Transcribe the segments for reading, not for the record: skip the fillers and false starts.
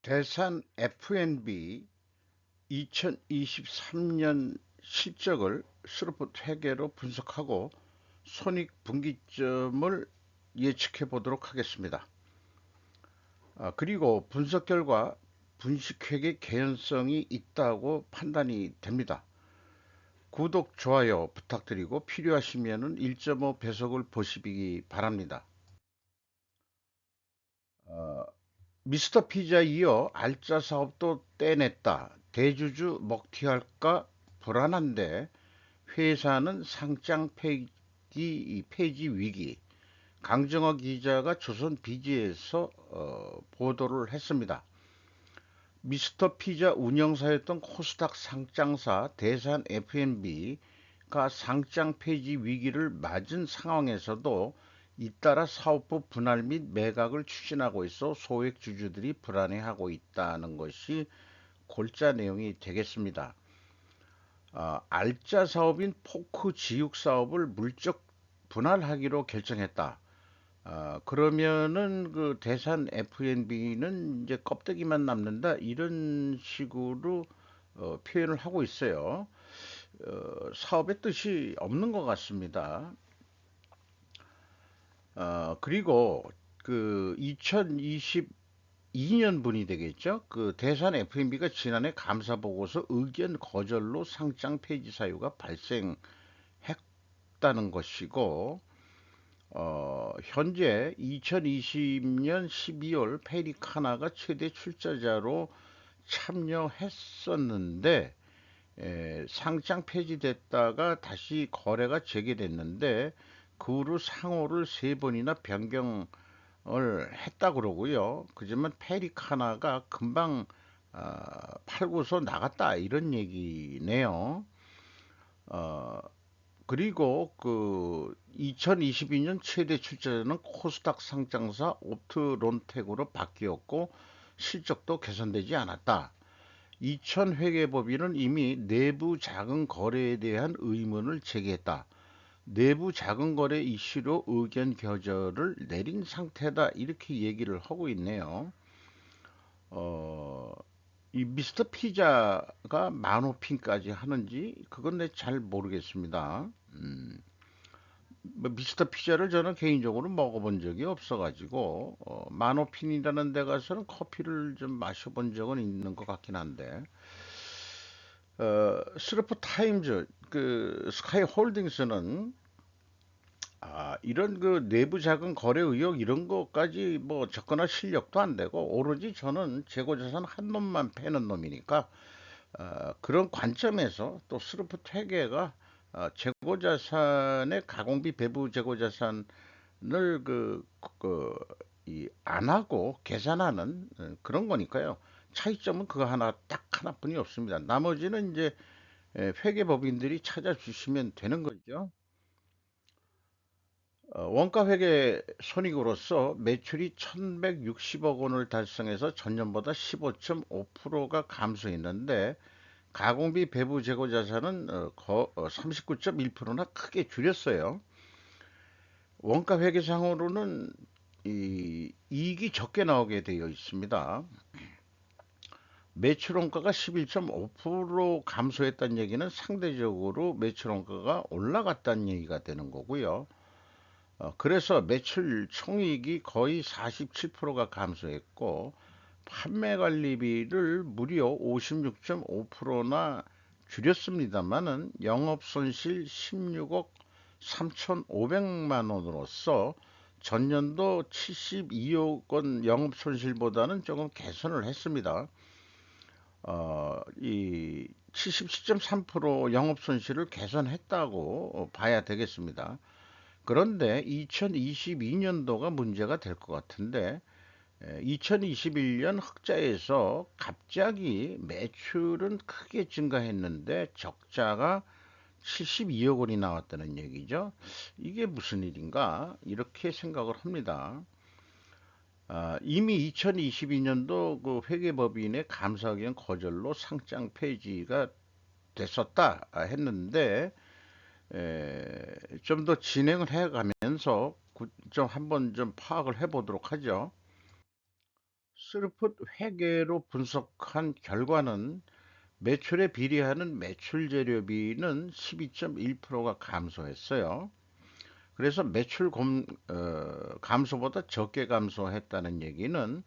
대산 F&B 2023년 실적을 스로포트 회계로 분석하고 손익분기점을 예측해 보도록 하겠습니다. 그리고 분석 결과 분식회계 개연성이 있다고 판단이 됩니다. 구독, 좋아요 부탁드리고 필요하시면 1.5 배속을 보시기 바랍니다. 미스터 피자 이어 알짜 사업도 떼냈다. 대주주 먹튀할까 불안한데 회사는 상장 폐지 위기. 강정호 기자가 조선 비지에서 보도를 했습니다. 미스터 피자 운영사였던 코스닥 상장사 대산 F&B가 상장 폐지 위기를 맞은 상황에서도 잇따라 사업부 분할 및 매각을 추진하고 있어 소액 주주들이 불안해하고 있다는 것이 골자 내용이 되겠습니다. 알짜 사업인 포크 지육 사업을 물적 분할하기로 결정했다. 그러면은 그 대산 F&B는 이제 껍데기만 남는다 이런 식으로 표현을 하고 있어요. 사업의 뜻이 없는 것 같습니다. 그리고 그 2022년분이 되겠죠. 그 대산 F&B가 지난해 감사 보고서 의견 거절로 상장 폐지 사유가 발생했다는 것이고, 현재 2020년 12월 페리카나가 최대 출자자로 참여했었는데, 상장 폐지됐다가 다시 거래가 재개됐는데, 그 후로 상호를 세 번이나 변경을 했다 그러고요. 그지만 페리카나가 금방 팔고서 나갔다 이런 얘기네요. 어, 그리고 그 2022년 최대 출자자는 코스닥 상장사 옵트론텍으로 바뀌었고 실적도 개선되지 않았다. 이천 회계법인은 이미 내부 자금 거래에 대한 의문을 제기했다. 내부 자금 거래 이슈로 의견 결절을 내린 상태다. 이렇게 얘기를 하고 있네요. 어, 이 미스터 피자가 만호핀까지 하는지 그건 내 잘 모르겠습니다. 뭐 미스터 피자를 저는 개인적으로 먹어본 적이 없어가지고 만호핀이라는 데 가서는 커피를 좀 마셔본 적은 있는 것 같긴 한데 스르프 타임즈 그 스카이 홀딩스는 이런 그 내부 자금 거래 의혹 이런 것까지 뭐 접근할 실력도 안 되고 오로지 저는 재고자산 한 놈만 패는 놈이니까 그런 관점에서 또 스루프 회계가 재고자산의 가공비 배부 재고자산을 안 하고 계산하는 그런 거니까요. 차이점은 그거 하나 딱 하나뿐이 없습니다. 나머지는 이제 회계법인들이 찾아주시면 되는 거죠. 원가 회계 손익으로서 매출이 1160억 원을 달성해서 전년보다 15.5%가 감소했는데 가공비 배부 재고 자산은 39.1%나 크게 줄였어요. 원가 회계상으로는 이익이 적게 나오게 되어 있습니다. 매출 원가가 11.5% 감소했다는 얘기는 상대적으로 매출 원가가 올라갔다는 얘기가 되는 거고요. 그래서 매출 총이익이 거의 47%가 감소했고 판매 관리비를 무려 56.5%나 줄였습니다만은 영업 손실 16억 3,500만 원으로서 전년도 72억 원 영업 손실보다는 조금 개선을 했습니다. 이 77.3% 영업 손실을 개선했다고 봐야 되겠습니다. 그런데 2022년도가 문제가 될 것 같은데 2021년 흑자에서 갑자기 매출은 크게 증가했는데 적자가 72억 원이 나왔다는 얘기죠. 이게 무슨 일인가? 이렇게 생각을 합니다. 이미 2022년도 그 회계법인의 감사의견 거절로 상장 폐지가 됐었다 했는데 좀 더 진행을 해가면서 좀 한번 좀 파악을 해보도록 하죠. 스르폿 회계로 분석한 결과는 매출에 비례하는 매출 재료비는 12.1%가 감소했어요. 그래서 감소보다 적게 감소했다는 얘기는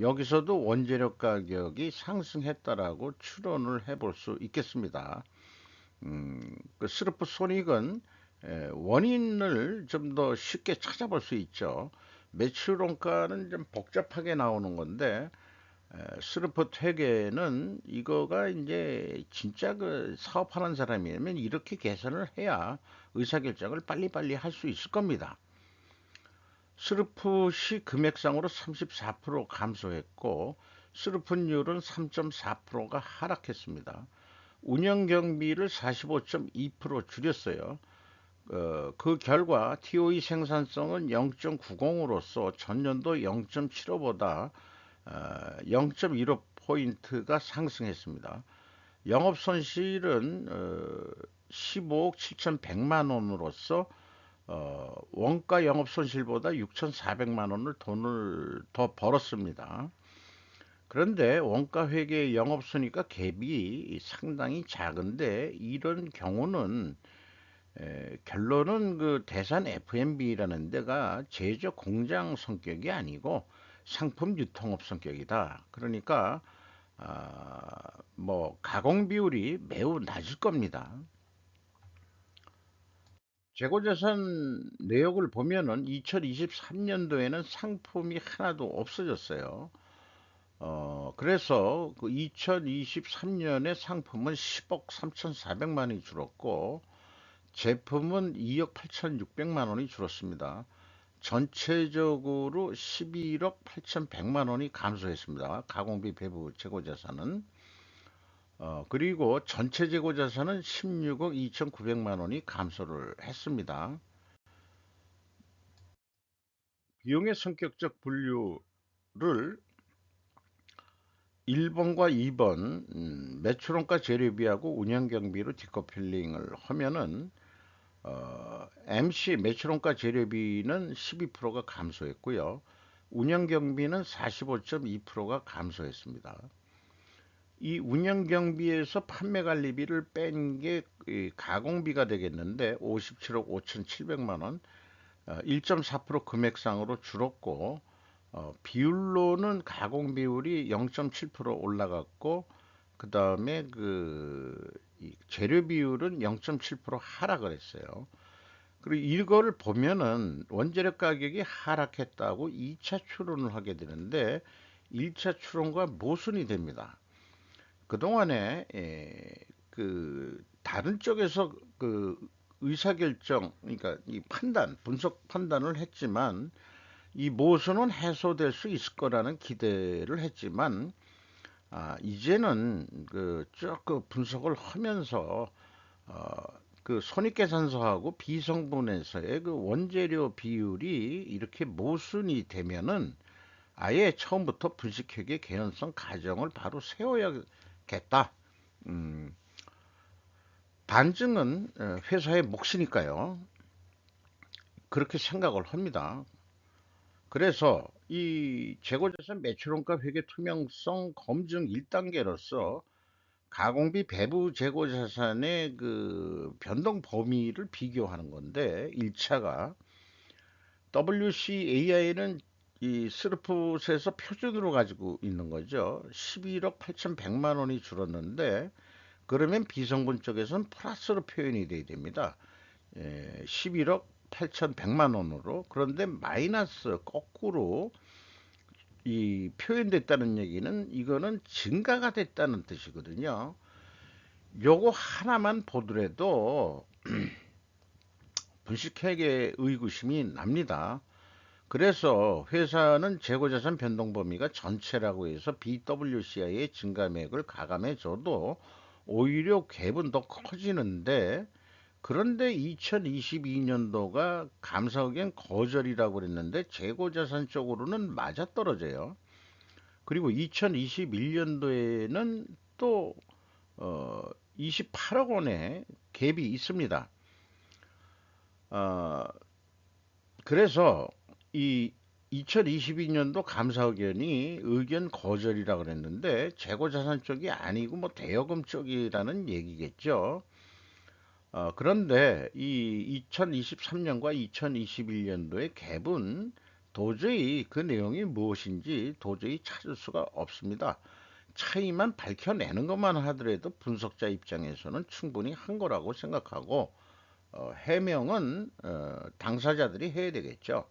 여기서도 원재료 가격이 상승했다라고 추론을 해볼 수 있겠습니다. 그 스르프 손익은 원인을 좀 더 쉽게 찾아볼 수 있죠. 매출 원가는 좀 복잡하게 나오는 건데 스르프 회계는 이거가 이제 진짜 그 사업하는 사람이면 이렇게 계산을 해야 의사결정을 빨리빨리 할 수 있을 겁니다. 스르프시 금액상으로 34% 감소했고 스르프율은 3.4%가 하락했습니다. 운영 경비를 45.2% 줄였어요. 그 결과 TOE 생산성은 0.90으로서 전년도 0.75보다 0.15포인트가 상승했습니다. 영업손실은 15억 7,100만 원으로서 원가 영업손실보다 6,400만 원을 돈을 더 벌었습니다. 그런데 원가 회계 영업손익과 갭이 상당히 작은데 이런 경우는 결론은 그 대산 F&B라는 데가 제조 공장 성격이 아니고 상품 유통업 성격이다. 그러니까 뭐 가공 비율이 매우 낮을 겁니다. 재고자산 내역을 보면은 2023년도에는 상품이 하나도 없어졌어요. 그래서 그 2023년에 상품은 10억 3,400만이 줄었고 제품은 2억 8,600만 원이 줄었습니다. 전체적으로 11억 8,100만 원이 감소했습니다. 가공비 배부 재고자산은. 그리고 전체 재고자산은 16억 2,900만 원이 감소를 했습니다. 비용의 성격적 분류를 1번과 2번 매출원가 재료비하고 운영경비로 디커플링을 하면은 MC 매출원가 재료비는 12%가 감소했고요. 운영경비는 45.2%가 감소했습니다. 이 운영경비에서 판매관리비를 뺀 게 가공비가 되겠는데 57억 5,700만 원, 1.4% 금액상으로 줄었고 비율로는 가공 비율이 0.7% 올라갔고 그 다음에 재료 비율은 0.7% 하락을 했어요. 그리고 이거를 보면은 원재료 가격이 하락했다고 2차 추론을 하게 되는데 1차 추론과 모순이 됩니다. 그동안에 다른 쪽에서 그 의사결정, 그러니까 이 분석 판단을 했지만 이 모순은 해소될 수 있을 거라는 기대를 했지만 이제는 쭉 분석을 하면서 어, 그 손익계산서하고 비성분에서의 그 원재료 비율이 이렇게 모순이 되면은 아예 처음부터 분식회계 개연성 가정을 바로 세워야겠다. 음, 반증은 회사의 몫이니까요. 그렇게 생각을 합니다. 그래서 이 재고자산 매출원가 회계 투명성 검증 1단계로서 가공비 배부 재고자산의 그 변동 범위를 비교하는 건데 1차가 WCAI는 이 스르프에서 표준으로 가지고 있는 거죠. 11억 8,100만 원이 줄었는데 그러면 비성분 쪽에서는 플러스로 표현이 돼야 됩니다. 11억 8,100만 원으로. 그런데 마이너스 거꾸로 이 표현됐다는 얘기는 이거는 증가가 됐다는 뜻이거든요. 요거 하나만 보더라도 분식회계 의구심이 납니다. 그래서 회사는 재고자산 변동 범위가 전체라고 해서 BWCI의 증감액을 가감해줘도 오히려 갭은 더 커지는데 그런데 2022년도가 감사흑엔 거절이라고 그랬는데 재고자산 쪽으로는 맞아떨어져요. 그리고 2021년도에는 또 28억 원의 갭이 있습니다. 어, 그래서 이 2022년도 감사 의견이 의견 거절이라 그랬는데 재고자산 쪽이 아니고 뭐 대여금 쪽이라는 얘기겠죠. 그런데 이 2023년과 2021년도의 갭은 도저히 그 내용이 무엇인지 도저히 찾을 수가 없습니다. 차이만 밝혀내는 것만 하더라도 분석자 입장에서는 충분히 한 거라고 생각하고 해명은 당사자들이 해야 되겠죠.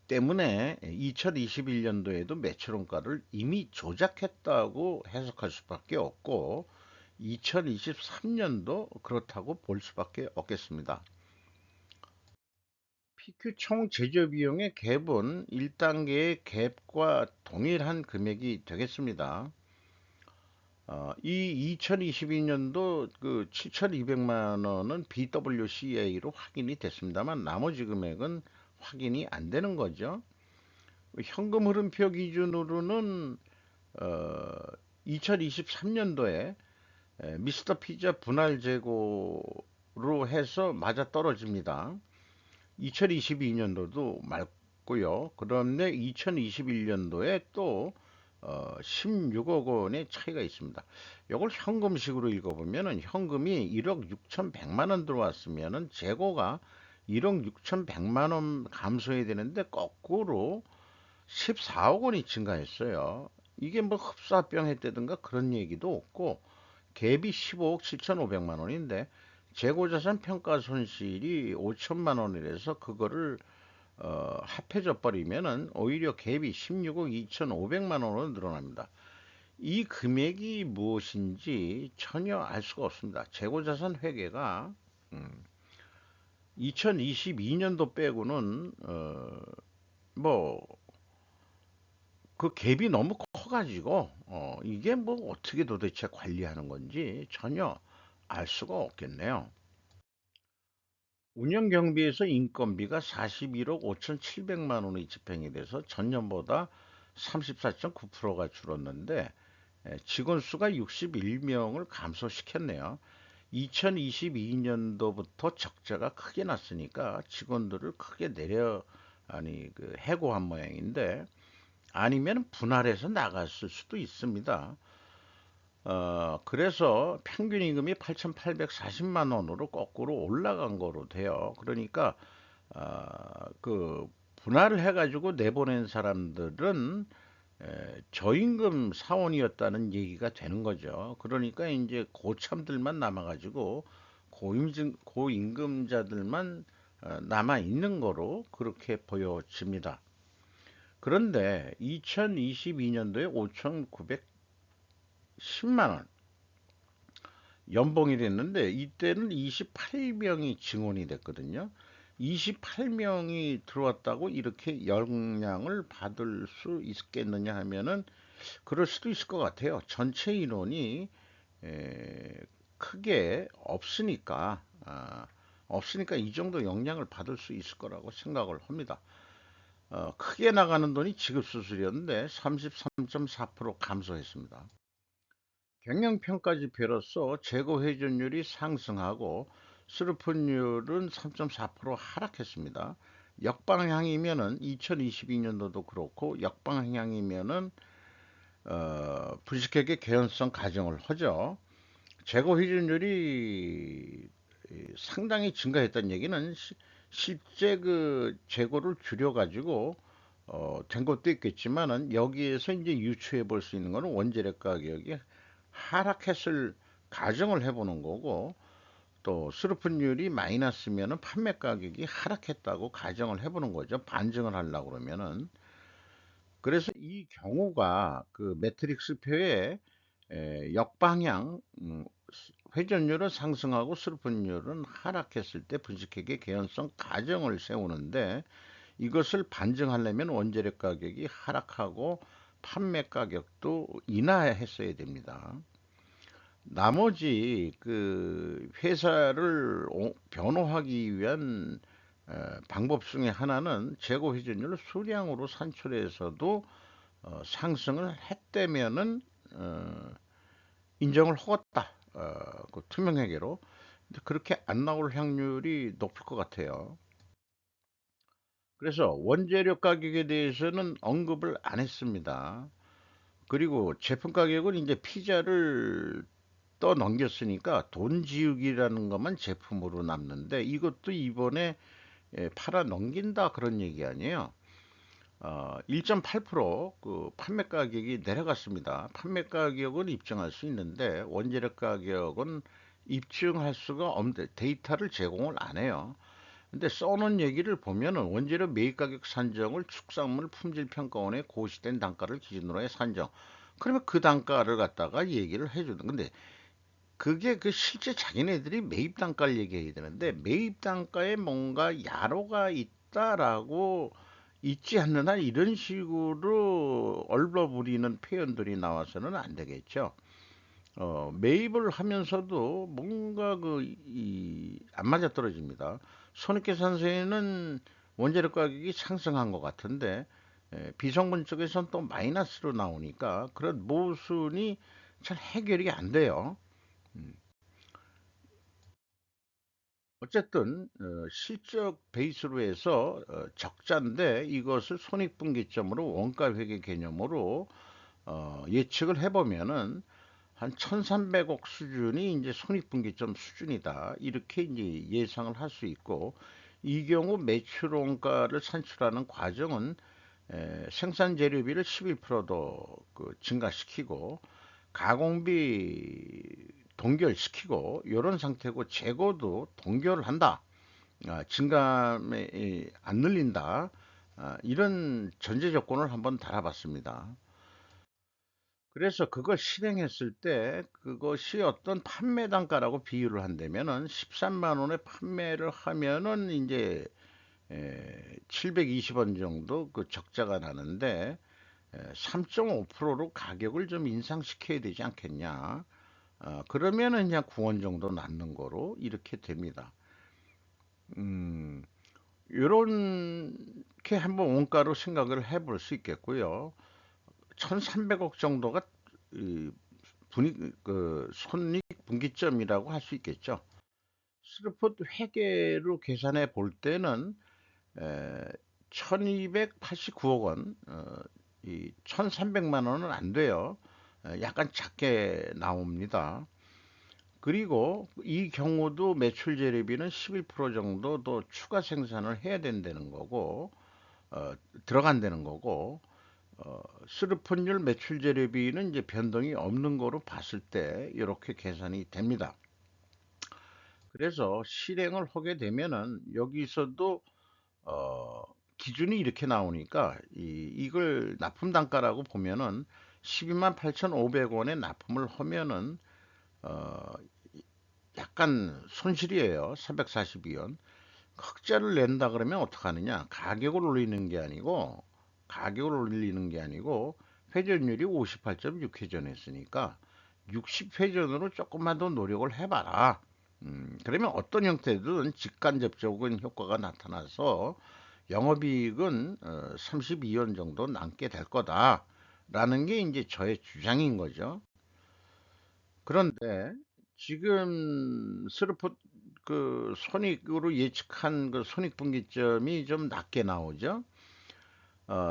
때문에 2021년도에도 매출원가를 이미 조작했다고 해석할 수밖에 없고 2023년도 그렇다고 볼 수밖에 없겠습니다. PQ 총 제조 비용의 갭은 1단계의 갭과 동일한 금액이 되겠습니다. 이 2022년도 그 7,200만 원은 BWCA로 확인이 됐습니다만 나머지 금액은 확인이 안 되는 거죠. 현금 흐름표 기준으로는 2023년도에 미스터 피자 분할 재고로 해서 맞아 떨어집니다. 2022년도도 맑고요. 그런데 2021년도에 또 16억 원의 차이가 있습니다. 이걸 현금식으로 읽어보면 현금이 1억 6,100만 원 들어왔으면 재고가 1억 6,100만 원 감소해야 되는데 거꾸로 14억 원이 증가했어요. 이게 뭐 흡사병 했다든가 그런 얘기도 없고 갭이 15억 7,500만 원인데 재고자산 평가 손실이 5천만 원이라서 그거를 합해져 버리면은 오히려 갭이 16억 2,500만 원으로 늘어납니다. 이 금액이 무엇인지 전혀 알 수가 없습니다. 재고자산 회계가 2022년도 빼고는 뭐 그 갭이 너무 커가지고 이게 뭐 어떻게 도대체 관리하는 건지 전혀 알 수가 없겠네요. 운영 경비에서 인건비가 41억 5,700만 원이 집행이 돼서 전년보다 34.9%가 줄었는데 직원 수가 61명을 감소시켰네요. 2022년도부터 적자가 크게 났으니까 직원들을 크게 그 해고한 모양인데 아니면 분할해서 나갔을 수도 있습니다. 그래서 평균 임금이 8,840만 원으로 거꾸로 올라간 거로 돼요. 그러니까 그 분할을 해가지고 내보낸 사람들은 저임금 사원이었다는 얘기가 되는 거죠. 그러니까 이제 고참들만 남아가지고 고임금자들만 남아 있는 거로 그렇게 보여집니다. 그런데 2022년도에 5,910만 원 연봉이 됐는데 이때는 28명이 증원이 됐거든요. 28명이 들어왔다고 이렇게 영향을 받을 수 있겠느냐 하면은 그럴 수도 있을 것 같아요. 전체 인원이 에, 크게 없으니까 이 정도 영향을 받을 수 있을 거라고 생각을 합니다. 크게 나가는 돈이 지급수수료인데 33.4% 감소했습니다. 경영평가지표로서 재고 회전율이 상승하고 수르풋율은 3.4% 하락했습니다. 역방향이면은 2022년도도 그렇고 역방향이면은 부식회계 개연성 가정을 하죠. 재고 회전율이 상당히 증가했다는 얘기는 실제 그 재고를 줄여가지고 된 것도 있겠지만은 여기에서 이제 유추해 볼 수 있는 거는 원재료 가격이 하락했을 가정을 해보는 거고 또 수르픈율이 마이너스면은 판매 가격이 하락했다고 가정을 해보는 거죠. 반증을 하려고 그러면은 그래서 이 경우가 그 매트릭스 표에 역방향 회전율은 상승하고 수르픈율은 하락했을 때 분식회계 개연성 가정을 세우는데 이것을 반증하려면 원재료 가격이 하락하고 판매 가격도 인하했어야 됩니다. 나머지 그 회사를 변호하기 위한 방법 중에 하나는 재고 회전율을 수량으로 산출해서도 상승을 했다면은 인정을 하겠다. 그 투명회계로. 근데 그렇게 안 나올 확률이 높을 것 같아요. 그래서 원재료 가격에 대해서는 언급을 안 했습니다. 그리고 제품 가격은 이제 피자를 떠넘겼으니까 돈 지우기라는 것만 제품으로 남는데, 이것도 이번에 팔아 넘긴다 그런 얘기 아니에요. 1.8% 판매 가격이 내려갔습니다. 판매 가격은 입증할 수 있는데 원재료 가격은 입증할 수가 없는데 데이터를 제공을 안 해요. 근데 써놓은 얘기를 보면은 원재료 매입 가격 산정을 축산물 품질평가원의 고시된 단가를 기준으로 해 산정. 그러면 그 단가를 갖다가 얘기를 해주는. 근데 그게 그 실제 자기네들이 매입 단가를 얘기해야 되는데 매입 단가에 뭔가 야로가 있다라고 있지 않는 한 이런 식으로 얼버무리는 표현들이 나와서는 안 되겠죠. 매입을 하면서도 뭔가 안 맞아떨어집니다. 손익계산서에는 원재료 가격이 상승한 것 같은데 비성분 쪽에서는 또 마이너스로 나오니까 그런 모순이 잘 해결이 안 돼요. 음, 어쨌든 실적 베이스로 해서 적자인데 이것을 손익분기점으로 원가회계 개념으로 예측을 해보면은 한 1,300억 수준이 이제 손익분기점 수준이다. 이렇게 이제 예상을 할 수 있고, 이 경우 매출 원가를 산출하는 과정은 생산 재료비를 11%더 증가시키고 가공비 동결시키고 이런 상태고 재고도 동결을 한다. 증감에 안 늘린다. 이런 전제 조건을 한번 달아봤습니다. 그래서 그걸 실행했을 때 그것이 어떤 판매 단가라고 비유를 한다면은 13만 원에 판매를 하면은 이제 720원 정도 그 적자가 나는데 3.5%로 가격을 좀 인상시켜야 되지 않겠냐. 그러면은 그냥 9원 정도 남는 거로 이렇게 됩니다. 음, 요렇게 한번 원가로 생각을 해볼 수 있겠고요. 1,300억 정도가 손익 분기점이라고 할 수 있겠죠. 스루포트 회계로 계산해 볼 때는 1289억 원, 이 1300만 원은 안 돼요. 약간 작게 나옵니다. 그리고 이 경우도 매출 재료비는 11% 정도 더 추가 생산을 해야 된다는 거고, 들어간다는 거고, 수르폰율 매출 재료비는 이제 변동이 없는 거로 봤을 때 이렇게 계산이 됩니다. 그래서 실행을 하게 되면은 여기서도 어, 기준이 이렇게 나오니까 이걸 납품 단가라고 보면은 12만 8,500원에 납품을 하면은 어, 약간 손실이에요. 442원. 흑자를 낸다 그러면 어떡하느냐? 가격을 올리는 게 아니고 회전율이 58.6회전 했으니까 60회전으로 조금만 더 노력을 해봐라. 그러면 어떤 형태든 직간접적인 효과가 나타나서 영업이익은 32원 정도 남게 될 거다라는 게 이제 저의 주장인 거죠. 그런데 지금 스루포 손익으로 예측한 그 손익분기점이 좀 낮게 나오죠.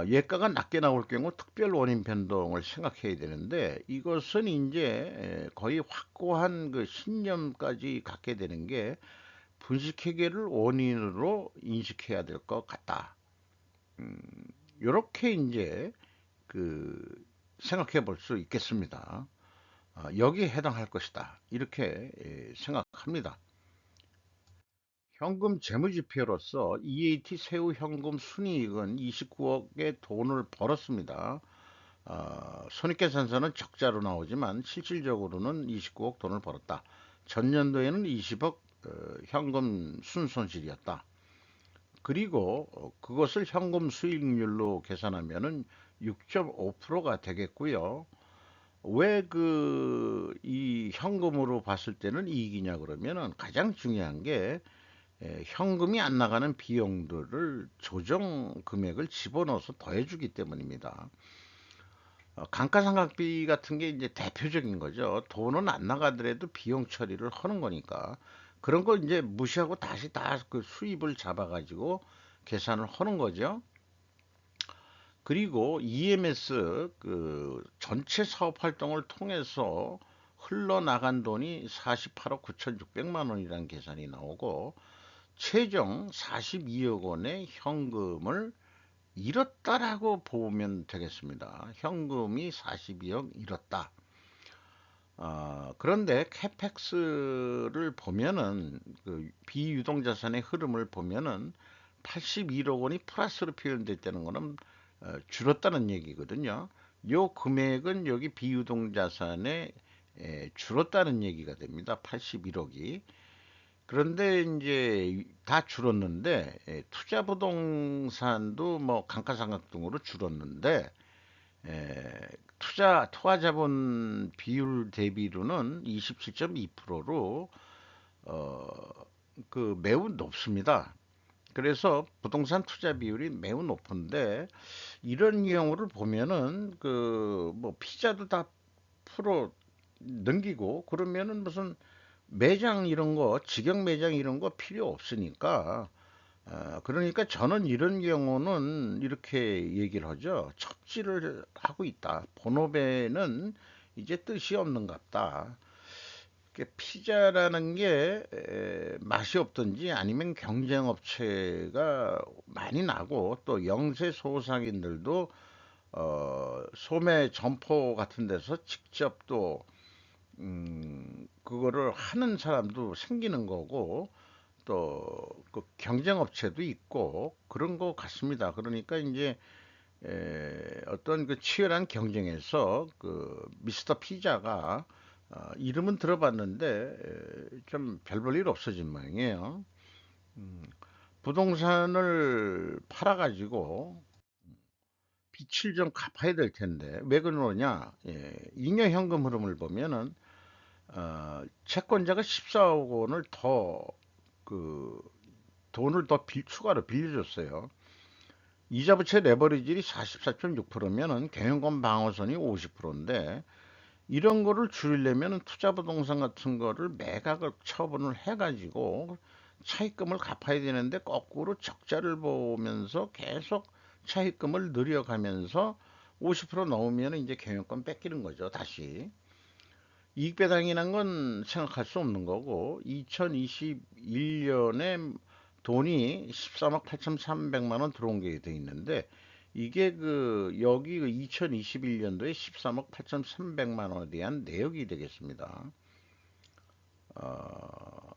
예가가 낮게 나올 경우 특별 원인 변동을 생각해야 되는데 이것은 이제 거의 확고한 그 신념까지 갖게 되는 게 분식회계를 원인으로 인식해야 될 것 같다. 이렇게 이제 그 생각해 볼 수 있겠습니다. 여기에 해당할 것이다. 이렇게 생각합니다. 현금 재무지표로서 EAT 새우 현금 순이익은 29억의 돈을 벌었습니다. 손익계산서는 적자로 나오지만 실질적으로는 29억 돈을 벌었다. 전년도에는 20억 현금 순손실이었다. 그리고 그것을 현금 수익률로 계산하면은 6.5%가 되겠고요. 왜 이 현금으로 봤을 때는 이익이냐 그러면은 가장 중요한 게 현금이 안 나가는 비용들을 조정 금액을 집어넣어서 더해주기 때문입니다. 감가상각비 같은 게 이제 대표적인 거죠. 돈은 안 나가더라도 비용 처리를 하는 거니까. 그런 걸 이제 무시하고 다시 다 그 수입을 잡아가지고 계산을 하는 거죠. 그리고 EMS 그 전체 사업 활동을 통해서 흘러나간 돈이 48억 9,600만 원이라는 계산이 나오고 최종 42억 원의 현금을 잃었다라고 보면 되겠습니다. 현금이 42억 잃었다. 그런데 캐펙스를 보면은 그 비유동자산의 흐름을 보면은 81억 원이 플러스로 표현됐다는 거는 줄었다는 얘기거든요. 요 금액은 여기 비유동자산에 줄었다는 얘기가 됩니다. 81억이. 그런데 이제 다 줄었는데 투자 부동산도 뭐 감가상각 등으로 줄었는데 투하 자본 비율 대비로는 27.2%로 어, 그 매우 높습니다. 그래서 부동산 투자 비율이 매우 높은데 이런 경우를 보면은 그 뭐 피자도 다 풀어 넘기고 그러면은 무슨 매장 이런 거 직영 매장 이런 거 필요 없으니까 그러니까 저는 이런 경우는 이렇게 얘기를 하죠. 척지를 하고 있다. 본업에는 이제 뜻이 없는갑다. 피자라는 게 맛이 없든지 아니면 경쟁 업체가 많이 나고 또 영세 소상인들도 소매 점포 같은 데서 직접 또 그거를 하는 사람도 생기는 거고 또 그 경쟁 업체도 있고 그런 것 같습니다. 그러니까 이제 어떤 그 치열한 경쟁에서 그 미스터 피자가 이름은 들어봤는데 좀 별 볼 일 없어진 모양이에요. 음, 부동산을 팔아가지고 빚을 좀 갚아야 될 텐데 왜 그러냐? 잉여 현금 흐름을 보면은 채권자가 14억 원을 더 그 돈을 더 추가로 빌려줬어요. 이자 부채 레버리지율이 44.6%면은 경영권 방어선이 50%인데 이런 거를 줄이려면 투자 부동산 같은 거를 매각을 처분을 해가지고 차입금을 갚아야 되는데 거꾸로 적자를 보면서 계속 차입금을 늘려가면서 50% 넘으면 이제 경영권 뺏기는 거죠, 다시. 이익 배당이란 건 생각할 수 없는 거고 2021년에 돈이 13억 8,300만 원 들어온 게 돼 있는데 이게 그 여기 그 2021년도에 13억 8,300만 원에 대한 내역이 되겠습니다. 어,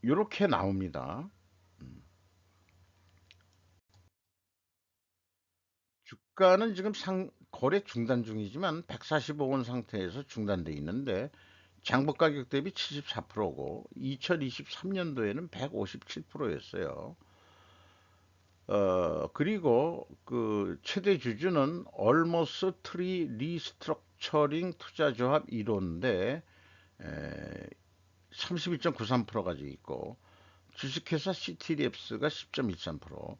이렇게 나옵니다. 주가는 지금 거래 중단 중이지만 145원 상태에서 중단돼 있는데 장부 가격 대비 74%고 2023년도에는 157%였어요. 그리고 그 최대 주주는 얼머스 트리 리스트럭처링 투자조합 1호인데 31.93% 가지고 있고 주식회사 CT랩스가 10.13%.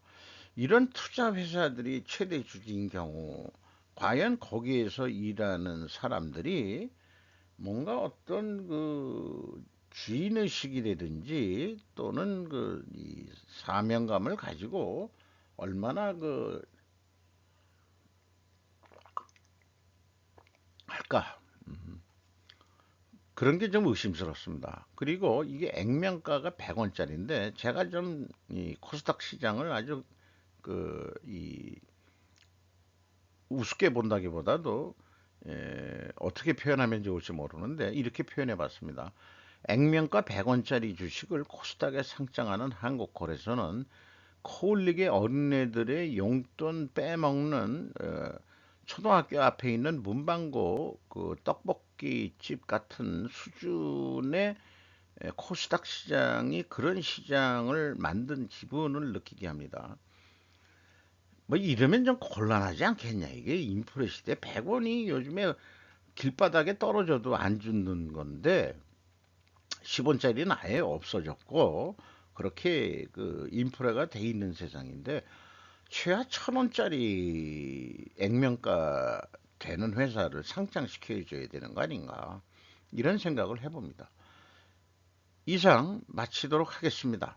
이런 투자 회사들이 최대 주주인 경우 과연 거기에서 일하는 사람들이 뭔가 어떤 그 주인의식이라든지 또는 그 이 사명감을 가지고 얼마나 그 할까 그런 게 좀 의심스럽습니다. 그리고 이게 액면가가 100원짜리인데 제가 좀 이 코스닥 시장을 아주 그 이 우습게 본다기보다도 어떻게 표현하면 좋을지 모르는데 이렇게 표현해 봤습니다. 액면가 100원짜리 주식을 코스닥에 상장하는 한국거래소는 코올릭의 어린애들의 용돈 빼먹는 초등학교 앞에 있는 문방구 그 떡볶이 집 같은 수준의 코스닥 시장이 그런 시장을 만든 기분을 느끼게 합니다. 뭐 이러면 좀 곤란하지 않겠냐. 이게 인플레 시대 100원이 요즘에 길바닥에 떨어져도 안 죽는 건데 10원짜리는 아예 없어졌고 그렇게 그 인프레가 돼 있는 세상인데 최하 1,000원짜리 액면가 되는 회사를 상장시켜 줘야 되는 거 아닌가 이런 생각을 해봅니다. 이상 마치도록 하겠습니다.